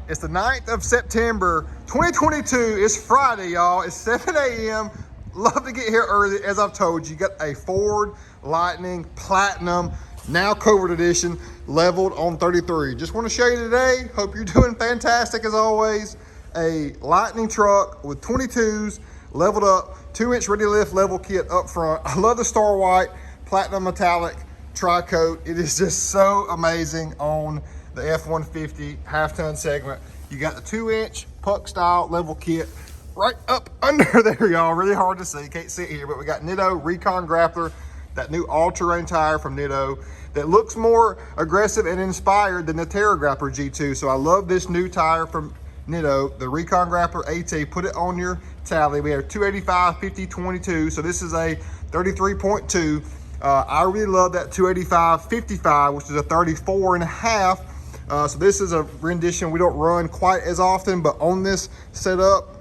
It's the 9th of September, 2022. It's Friday, y'all. It's 7 a.m. Love to get here early. As I've told you, got a Ford Lightning Platinum, now Covert edition, leveled on 33. Just want to show you today. Hope you're doing fantastic as always. A Lightning truck with 22s, leveled up, 2-inch ready lift level kit up front. I love the Star White Platinum Metallic tri-coat. It is just so amazing on the F-150 half-ton segment. You got the 2-inch puck style level kit right up under there, y'all. Really hard to see, can't see it here, but we got Nitto Recon Grappler, that new all-terrain tire from Nitto that looks more aggressive and inspired than the Terra Grappler G2. So I love this new tire from Nitto, the Recon Grappler AT. Put it on your tally. We have 285, 50, 22. So this is a 33.2. I really love that 285, 55, which is a 34 and a half. So this is a rendition we don't run quite as often, but on this setup,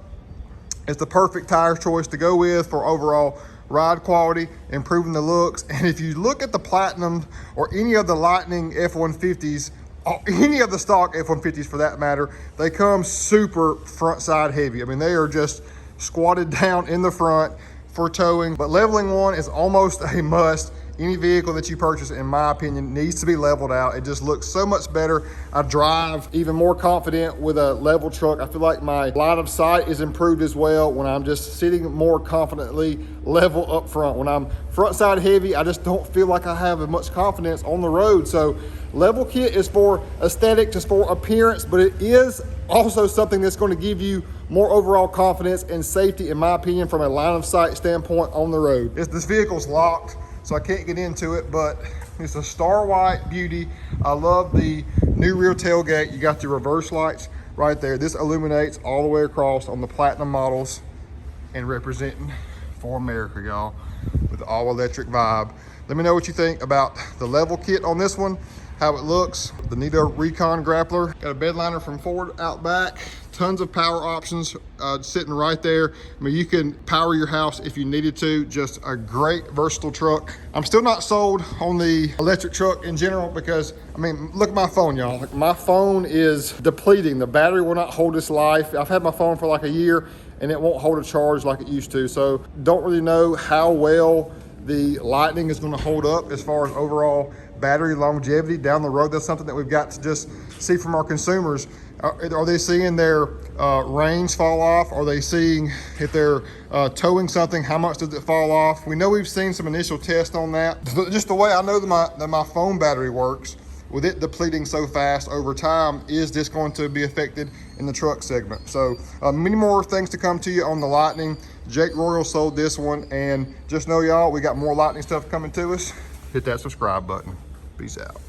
it's the perfect tire choice to go with for overall ride quality, improving the looks. And if you look at the Platinum or any of the Lightning F-150s, or any of the stock F-150s for that matter, they come super front side heavy. I mean, they are just squatted down in the front for towing, but leveling one is almost a must. Any vehicle that you purchase, in my opinion, needs to be leveled out. It just looks so much better. I drive even more confident with a level truck. I feel like my line of sight is improved as well when I'm just sitting more confidently level up front. When I'm front side heavy, I just don't feel like I have as much confidence on the road. So level kit is for aesthetic, just for appearance, but it is also something that's going to give you more overall confidence and safety, in my opinion, from a line of sight standpoint on the road. This vehicle's locked, so I can't get into it, but it's a Star White beauty. I love the new rear tailgate. You got your reverse lights right there. This illuminates all the way across on the Platinum models and representing for America, y'all, with the all-electric vibe. Let me know what you think about the level kit on this one, how it looks. The Nitto Recon Grappler. Got a bed liner from Ford out back. Tons of power options sitting right there. I mean, you can power your house if you needed to. Just a great versatile truck. I'm still not sold on the electric truck in general because, I mean, look at my phone, y'all. Like, my phone is depleting. The battery will not hold its life. I've had my phone for like a year and it won't hold a charge like it used to. So don't really know how well the Lightning is gonna hold up as far as overall battery longevity down the road. That's something that we've got to just see from our consumers. Are they seeing their range fall off? Are they seeing if they're towing something, how much does it fall off? We know we've seen some initial tests on that. Just the way I know that my phone battery works, with it depleting so fast over time, is this going to be affected in the truck segment? So many more things to come to you on the Lightning. Jake Royal sold this one, and just know, y'all, we got more Lightning stuff coming to us. Hit that subscribe button. Peace out.